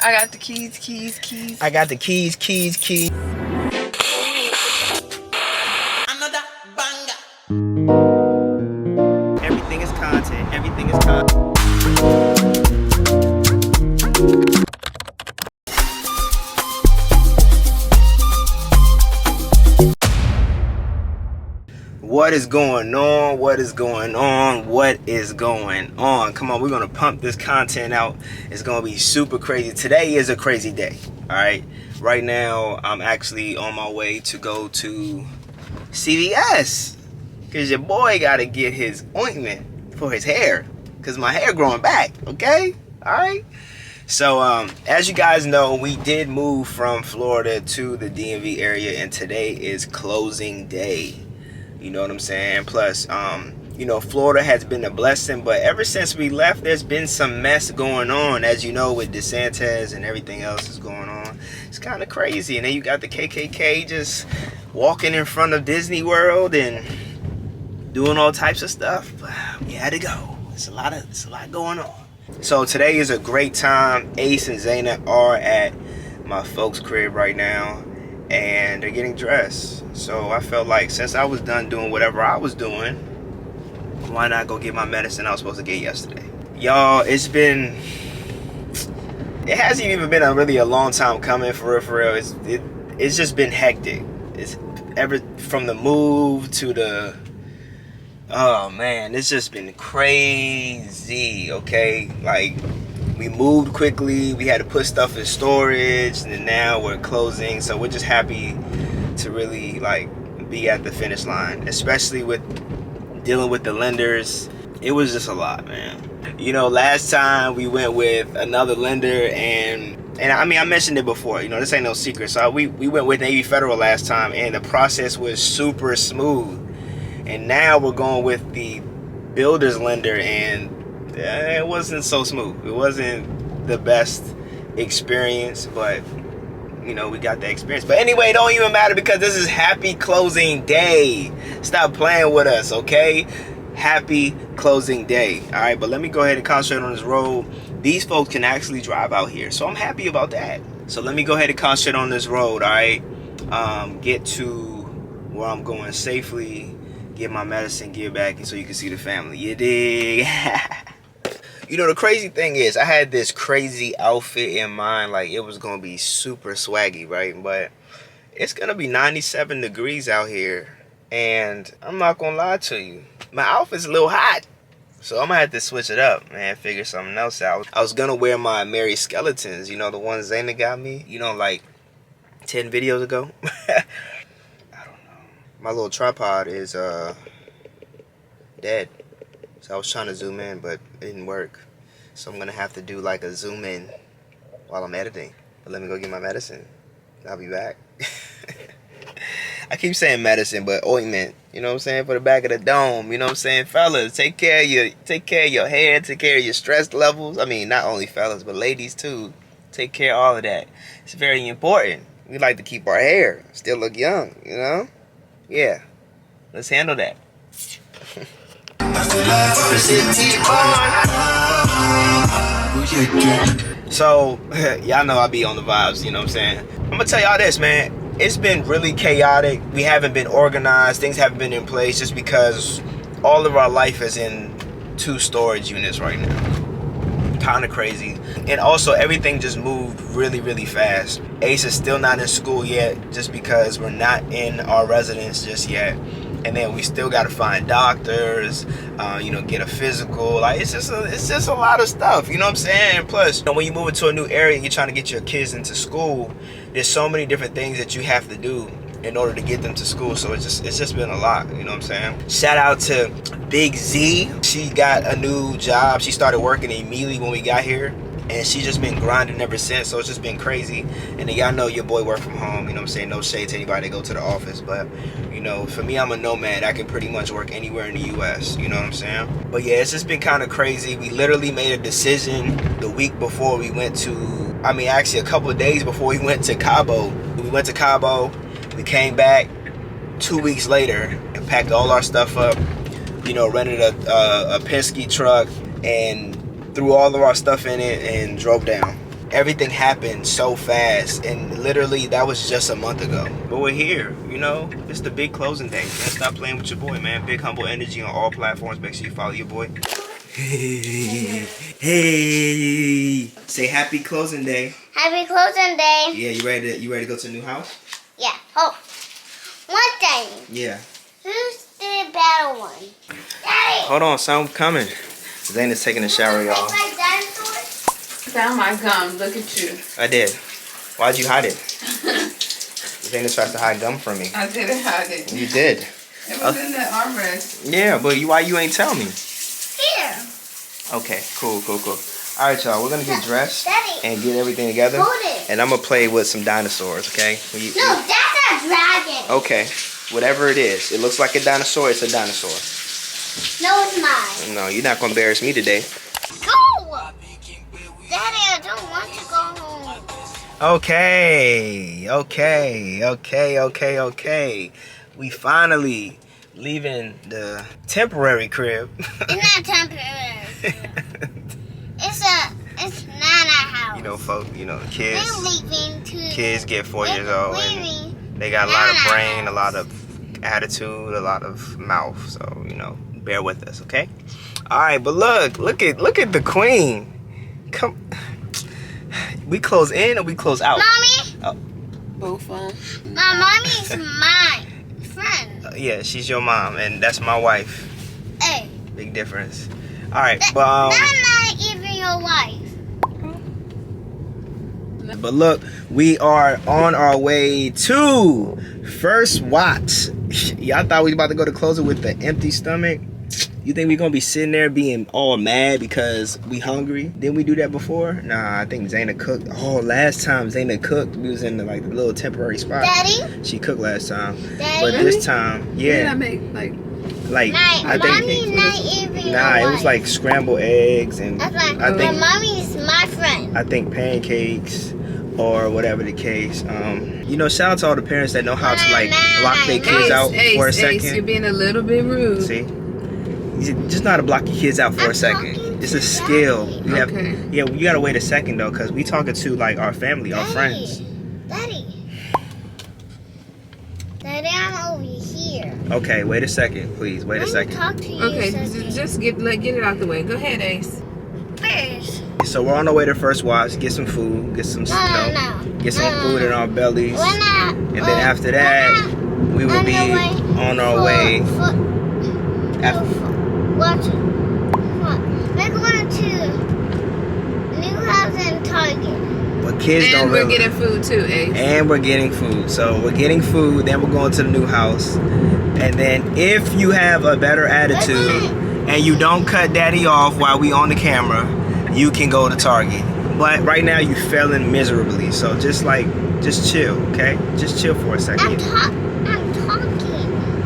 I got the keys. I got the keys. Another banger. Everything is content. Everything is content. What is going on? What is going on? What is going on? Come on, we're gonna pump this content out. It's gonna be super crazy. Today is a crazy day. Alright. Right now, I'm actually on my way to go to CVS. Cause your boy gotta get his ointment for his hair. Cause my hair growing back. Okay? Alright. So as you guys know, we did move from Florida to the DMV area, and today is closing day. You know what I'm saying? Plus, you know, Florida has been a blessing, but ever since we left, there's been some mess going on, as you know, with DeSantis and everything else is going on. It's kind of crazy. And then you got the KKK just walking in front of Disney World and doing all types of stuff. We had to go. It's a lot going on. So today is a great time. Ace and Zaina are at my folks' crib right now, and they're getting dressed. So I felt like since I was done doing whatever I was doing, why not go get my medicine I was supposed to get yesterday? Y'all, it hasn't even been really a long time coming, for real. It's just been hectic. It's from the move to the, oh man, it's just been crazy, okay? Like, we moved quickly, we had to put stuff in storage, and then now we're closing. So we're just happy to really like be at the finish line, especially with dealing with the lenders. It was just a lot, man. You know, last time we went with another lender, and I mean, I mentioned it before, you know, this ain't no secret. So we went with Navy Federal last time, and the process was super smooth. And now we're going with the builder's lender, and it wasn't so smooth. It wasn't the best experience, but you know, we got the experience. But anyway, it don't even matter because this is happy closing day. Stop playing with us, okay? Happy closing day. All right, but let me go ahead and concentrate on this road. These folks can actually drive out here, so I'm happy about that. So let me go ahead and concentrate on this road, all right? Get to where I'm going safely, get my medicine, get back, and so you can see the family. You dig? You know, the crazy thing is, I had this crazy outfit in mind, like it was going to be super swaggy, right? But it's going to be 97 degrees out here, and I'm not going to lie to you. My outfit's a little hot, so I'm going to have to switch it up, man, figure something else out. I was going to wear my Mary Skeletons, you know, the ones Zaina got me, you know, like 10 videos ago. I don't know. My little tripod is dead. So I was trying to zoom in, but it didn't work. So I'm going to have to do like a zoom in while I'm editing. But let me go get my medicine. I'll be back. I keep saying medicine, but ointment. You know what I'm saying? For the back of the dome. You know what I'm saying? Fellas, take care of your hair. Take care of your stress levels. I mean, not only fellas, but ladies too. Take care of all of that. It's very important. We like to keep our hair. Still look young, you know? Yeah. Let's handle that. So, y'all know I be on the vibes, you know what I'm saying? I'm gonna tell y'all this, man. It's been really chaotic. We haven't been organized. Things haven't been in place just because all of our life is in 2 storage units right now. Kind of crazy. And also, everything just moved really fast. Ace is still not in school yet just because we're not in our residence just yet. And then we still got to find doctors, you know, get a physical. Like, it's just a lot of stuff, you know what I'm saying? And plus, you know, when you move into a new area and you're trying to get your kids into school, there's so many different things that you have to do in order to get them to school. So it's just been a lot, you know what I'm saying? Shout out to Big Z. She got a new job. She started working immediately when we got here, and she's just been grinding ever since. So it's just been crazy. And then y'all know your boy work from home, you know what I'm saying? No shade to anybody that go to the office, but you know, for me, I'm a nomad. I can pretty much work anywhere in the US, you know what I'm saying? But yeah, it's just been kind of crazy. We literally made a decision the week before we went to, I mean, actually a couple of days before we went to Cabo. We went to Cabo, we came back 2 weeks later and packed all our stuff up, you know, rented a Penske truck and threw all of our stuff in it and drove down. everything happened so fast, and literally that was just a month ago. But we're here, you know. It's the big closing day. Can't stop playing with your boy, man. Big Humble Energy on all platforms. Make sure you follow your boy. Hey, hey. Say happy closing day. Happy closing day. Yeah, you ready to go to the new house? Yeah. Oh, one thing. Yeah. Who's the better one? Daddy. Hold on, son, I'm coming. Zayna's taking a shower, y'all. Like dinosaurs? Found my gum. Look at you. I did. Why'd you hide it? Zayna tries to hide gum from me. I didn't hide it. You did. It was in the armrest. Yeah, but why you ain't tell me? Here. Okay, cool. All right, y'all. We're gonna get dressed Daddy. and get everything together. Hold it. And I'm gonna play with some dinosaurs. Okay? No, that's a dragon. Okay. Whatever it is, it looks like a dinosaur. It's a dinosaur. No, it's mine. No, you're not gonna embarrass me today. Go. Daddy, I don't want to go home. Okay. We finally leaving the temporary crib. It's not temporary. It's not a house. You know, folk, We're kids leaving to. kids get 4 years old and they got a lot of brain, a lot of attitude, a lot of mouth. So, bear with us, okay? All right, but look at the queen. Come, we close in or we close out? Mommy. Oh. Both of them. My mommy's my friend. Yeah, she's your mom, and that's my wife. Hey. Big difference. All right, That's but not even your wife. But look, we are on our way to First Watch. Y'all thought we was about to go to close it with the empty stomach? You think we gonna be sitting there being all mad because we hungry? Didn't we do that before? Nah, I think Zayna cooked. Oh, last time Zayna cooked, we was in the little temporary spot. Daddy? She cooked last time. Daddy? But this time, Did I yeah. make Like, My I mommy's think. not even your Nah, it was wife. like scrambled eggs and That's why I think my mommy's my friend. I think pancakes or whatever the case. Shout out to all the parents that know how to block their kids out for a second. Ace, you're being a little bit rude. See, you just know how to block your kids out for I'm a second. talking It's to a skill. Okay. You gotta wait a second though, cause we talking to our family, our friends. Daddy, I'm over here. Okay, wait a second, please. Wait a Let me second. talk to you. Okay, Ceci. just get it out the way. Go ahead, Ace. First. So we're on our way to First Watch. Get some food. Get some, get some food in our bellies. We're not. And then after that, we will be on our way. Watch it. We're going to New House and Target. But kids And don't we're really. getting food too, Ace. And we're getting food. So we're getting food, then we're going to the new house. And then if you have a better attitude and you don't cut daddy off while we on the camera, you can go to Target. But right now you failing miserably. So just chill, okay? Just chill for a second. I'm talking.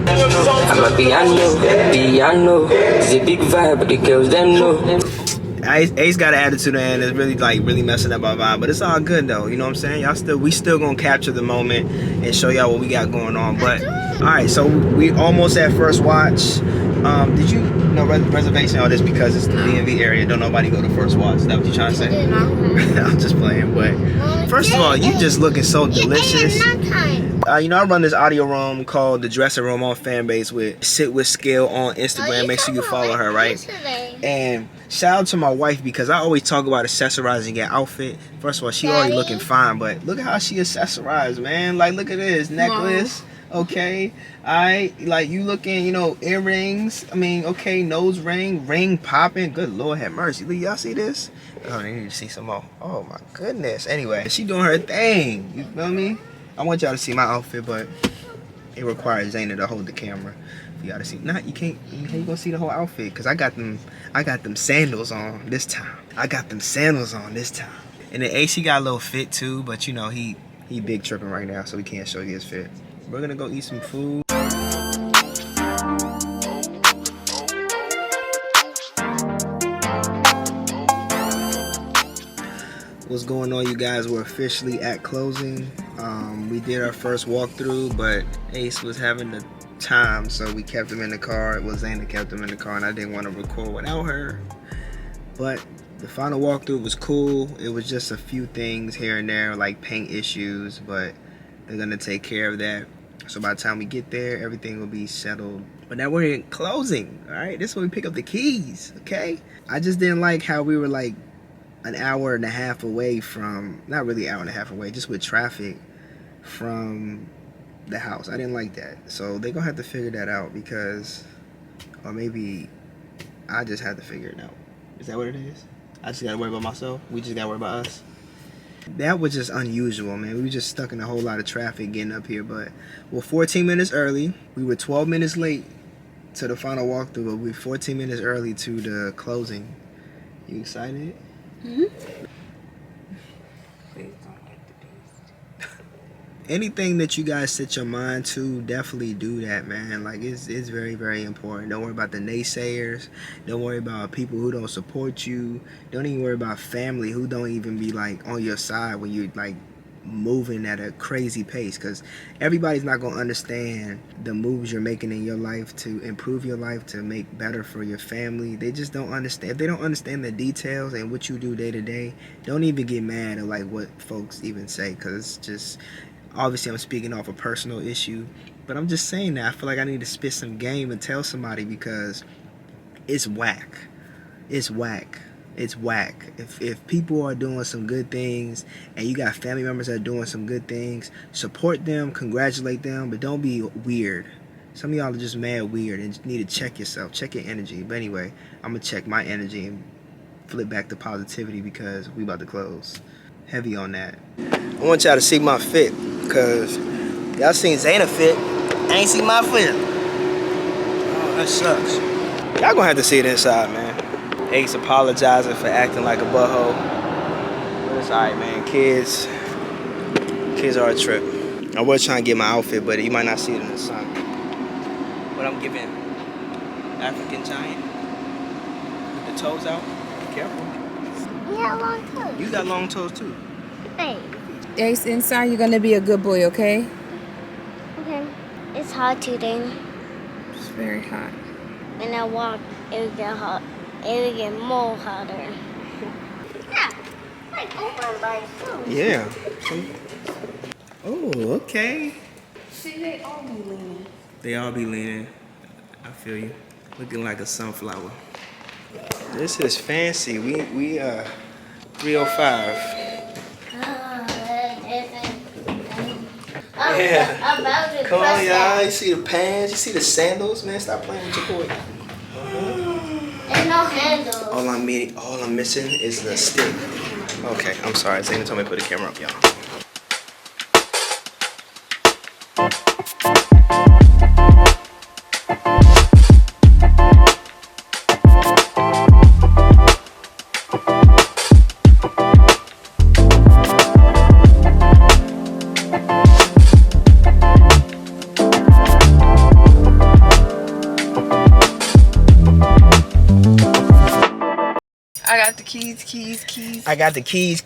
I'm a piano, it's a big vibe, but the girls them know. Ace got an attitude and it's really messing up our vibe, but it's all good though. You know what I'm saying? We still gonna capture the moment and show y'all what we got going on. But all right, so we almost at First Watch. Did you know reservation or this because it's the DMV area? Don't nobody go to First Watch? Is that what you trying to say? I'm just playing, but first of all, you just looking so delicious. I run this audio room called The Dressing Room on Fanbase with Sit With Skill on Instagram. Make sure you follow her, right? And shout out to my wife because I always talk about accessorizing your outfit. First of all, she already looking fine, but look at how she accessorized, man. Like, look at this necklace. Okay, you looking, earrings. I mean, okay, nose ring popping. Good Lord have mercy. Y'all see this? Oh, they need to see some more. Oh my goodness. Anyway, she doing her thing. You feel me? I want y'all to see my outfit, but it requires Zayna to hold the camera for y'all to see. Nah, you can't. You gonna see the whole outfit because I got them sandals on this time. And then Ace, he got a little fit too, but he big tripping right now, so we can't show you his fit. We're gonna go eat some food. What's going on, you guys? We're officially at closing. We did our first walkthrough, but Ace was having the time, so we kept him in the car. Zayna kept him in the car, and I didn't want to record without her. But The final walkthrough was cool. It was just a few things here and there, like paint issues, but they're gonna take care of that. So by the time we get there, everything will be settled. But now we're in closing, all right? This is when we pick up the keys, okay? I just didn't like how we were like an hour and a half away from, not really an hour and a half away, just with traffic from the house. I didn't like that. So they're gonna have to figure that out because, or maybe I just had to figure it out. Is that what it is? I just gotta worry about myself? We just gotta worry about us? That was just unusual, man. We were just stuck in a whole lot of traffic getting up here, but we're 14 minutes early. We were 12 minutes late to the final walkthrough, but we're 14 minutes early to the closing. You excited? Mm-hmm. Please don't like the beast. Anything that you guys set your mind to, definitely do that, man. Like, it's very, very important. Don't worry about the naysayers. Don't worry about people who don't support you. Don't even worry about family who don't even be like on your side when you're like moving at a crazy pace, because everybody's not going to understand the moves you're making in your life to improve your life, to make better for your family. They just don't understand. If they don't understand the details and what you do day to day, don't even get mad at like what folks even say, because it's just, obviously I'm speaking off a personal issue, but I'm just saying that I feel like I need to spit some game and tell somebody, because it's whack. It's whack. It's whack. If people are doing some good things and you got family members that are doing some good things, support them, congratulate them, but don't be weird. Some of y'all are just mad weird and need to check yourself, check your energy. But anyway, I'm gonna check my energy and flip back to positivity because we about to close. Heavy on that. I want y'all to see my fit, because y'all seen Zayna fit. I ain't seen my fit. Oh, that sucks. Y'all gonna have to see it inside, man. Ace apologizing for acting like a butthole. But it's alright, man. Kids are a trip. I was trying to get my outfit, but you might not see it in the sun. But I'm giving African giant with the toes out. Be careful. You have long toes. You got long toes too. Hey. Ace, inside you're gonna be a good boy, okay? Okay. It's hot today. It's very hot. When I walk, it will get hot. It will get more hotter. Yeah. Like open by itself. Yeah. Oh, okay. See, they all be leaning. They all be leaning. I feel you. Looking like a sunflower. This is fancy. We 305. Yeah. About to Come on, press y'all. that. You see the pants? You see the sandals? Man, stop playing with your boy. And no handles. All I'm missing is the stick. Okay, I'm sorry. Zayna told me to put the camera up, y'all. I got the keys. I got the keys.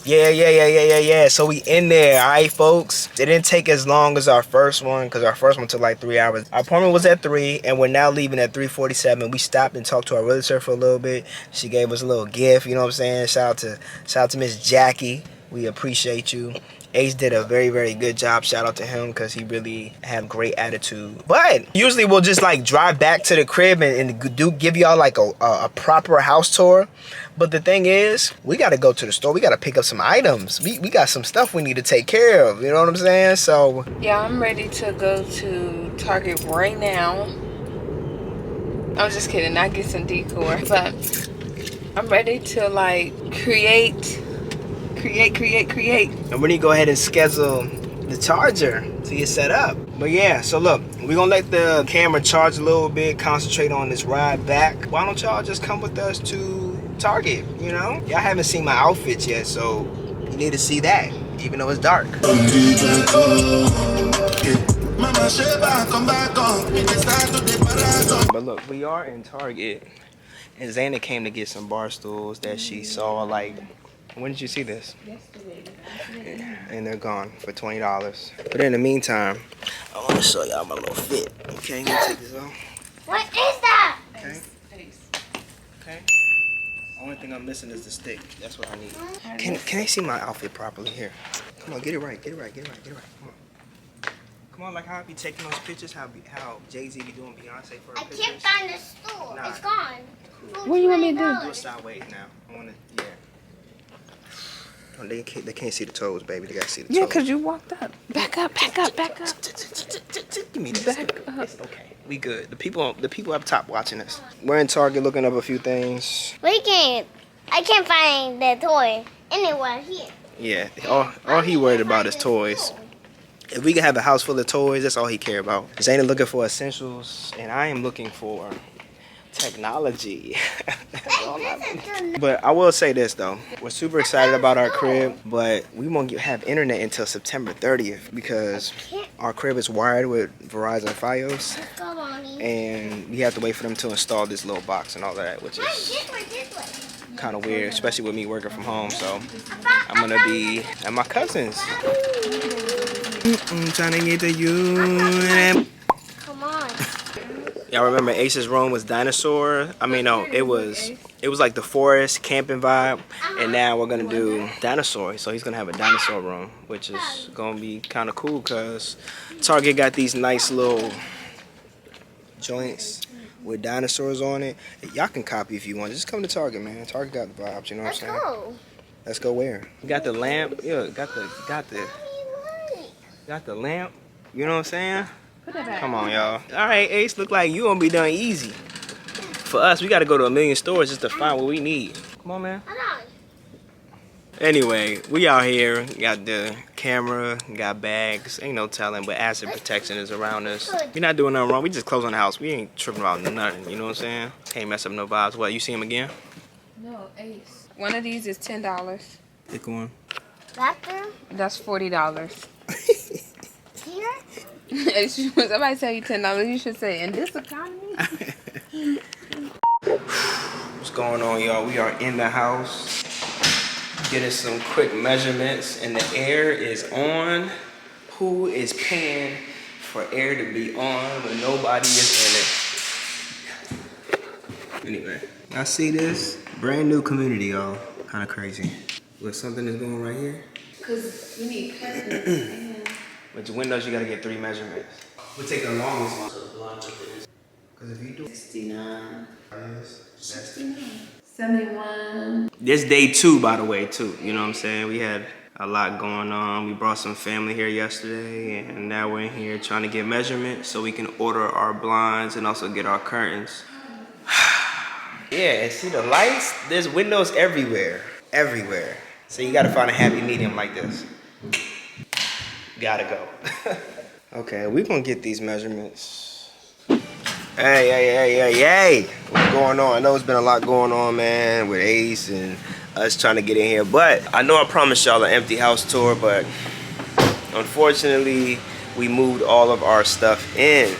Yeah. So we in there, all right, folks. It didn't take as long as our first one, because our first one took like 3 hours. Our appointment was at 3, and we're now leaving at 3:47. We stopped and talked to our realtor for a little bit. She gave us a little gift, you know what I'm saying? Shout out to Miss Jackie. We appreciate you. Ace did a very, very good job. Shout out to him, because he really had great attitude. But usually we'll just like drive back to the crib and give y'all like a proper house tour. But the thing is, we got to go to the store. We got to pick up some items. We got some stuff we need to take care of. You know what I'm saying? So Yeah, I'm ready to go to Target right now. I'm just kidding. I get some decor, but I'm ready to like create. And we need to go ahead and schedule the charger to get set up. But yeah, so look, we're gonna let the camera charge a little bit, concentrate on this ride back. Why don't y'all just come with us to Target, you know? Y'all haven't seen my outfits yet, so you need to see that, even though it's dark. But look, we are in Target, and Zayna came to get some bar stools that she saw like, when did you see this? Yesterday. And they're gone for $20. But in the meantime, I want to show y'all my little fit. Okay, let me take this off. What is that? Okay. Ace. Okay. Only thing I'm missing is the stick. That's what I need. Can they see my outfit properly here? Come on, get it right. Come on. Come on, like how I be taking those pictures, how Jay-Z be doing Beyonce for her I pictures. can't find the store. Nah. It's gone. What do you want me to do? Do it sideways now. I wanna, yeah. Oh, they can't see the toes, baby. They gotta see the toes. Yeah, because you walked up. Back up. Give me this. Back up. It's okay. We good. The people up top watching us. We're in Target looking up a few things. I can't find the toy anywhere here. Yeah, all he worried about is toys. If we can have a house full of toys, that's all he care about. Zayna looking for essentials, and I am looking for technology. But I will say this though, we're super excited about our crib, but we won't have internet until September 30th because our crib is wired with Verizon Fios, Let's go, Bonnie. and we have to wait for them to install this little box and all that, which is This way. kind of weird, especially with me working from home. So I'm gonna be at my cousin's. I'm trying to get to you. Come on. Y'all remember Ace's room was dinosaur? I mean, no, it was like the forest camping vibe, and now we're gonna do dinosaur. So he's gonna have a dinosaur room, which is gonna be kind of cool because Target got these nice little joints with dinosaurs on it. Y'all can copy if you want. Just come to Target, man. Target got the vibes, you know what I'm saying? Let's go. Let's go where? You got the lamp. Yeah, got the lamp. You know what I'm saying? Come on, y'all. All right, Ace, look like you gonna be done easy. For us, we gotta go to a million stores just to find what we need. Come on, man. Anyway, we out here. Got the camera, got bags. Ain't no telling, but acid protection is around us. We not doing nothing wrong. We just closing the house. We ain't tripping about nothing. You know what I'm saying? Can't mess up no vibes. What? You see him again? No, Ace. One of these is $10. Pick one. Bathroom? That's $40. Here? If somebody tell you $10, you should say, in this economy? What's going on, y'all? We are in the house getting some quick measurements, and the air is on. Who is paying for air to be on when nobody is in it? Anyway, I see this brand new community, y'all. Kind of crazy. Look, something is going right here. Because we need curtains. With the windows, you gotta get 3 measurements. We'll take the longest one. Because if you do 69. 69. 71. This day 2, by the way, too. You know what I'm saying? We had a lot going on. We brought some family here yesterday, and now we're in here trying to get measurements so we can order our blinds and also get our curtains. Yeah, and see the lights? There's windows everywhere. Everywhere. So you gotta find a happy medium like this. Gotta go. Okay, we're gonna get these measurements. Hey. What's going on? I know it's been a lot going on, man, with Ace and us trying to get in here. But I know I promised y'all an empty house tour, but unfortunately, we moved all of our stuff in.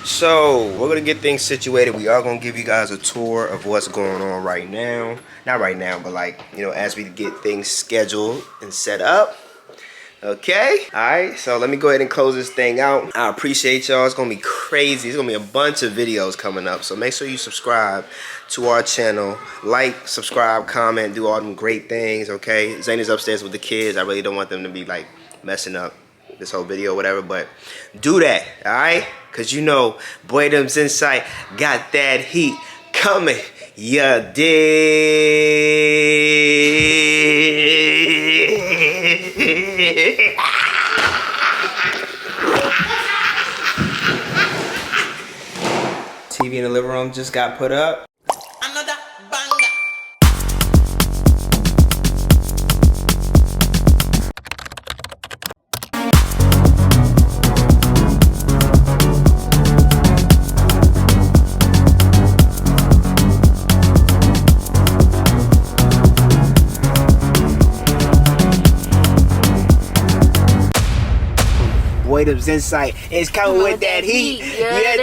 So we're gonna get things situated. We are gonna give you guys a tour of what's going on right now. Not right now, but like, you know, as we get things scheduled and set up. Okay, all right, so let me go ahead and close this thing out. I appreciate y'all. It's gonna be crazy. There's gonna be a bunch of videos coming up, so make sure you subscribe to our channel. Like, subscribe, comment, do all them great things, okay? Zayna's upstairs with the kids. I really don't want them to be like messing up this whole video or whatever, but do that, all right? Because you know, Boydom's Insight got that heat coming. You dig? TV in the living room just got put up. Another banger. Boydom's Insight is coming with that heat. Yeah,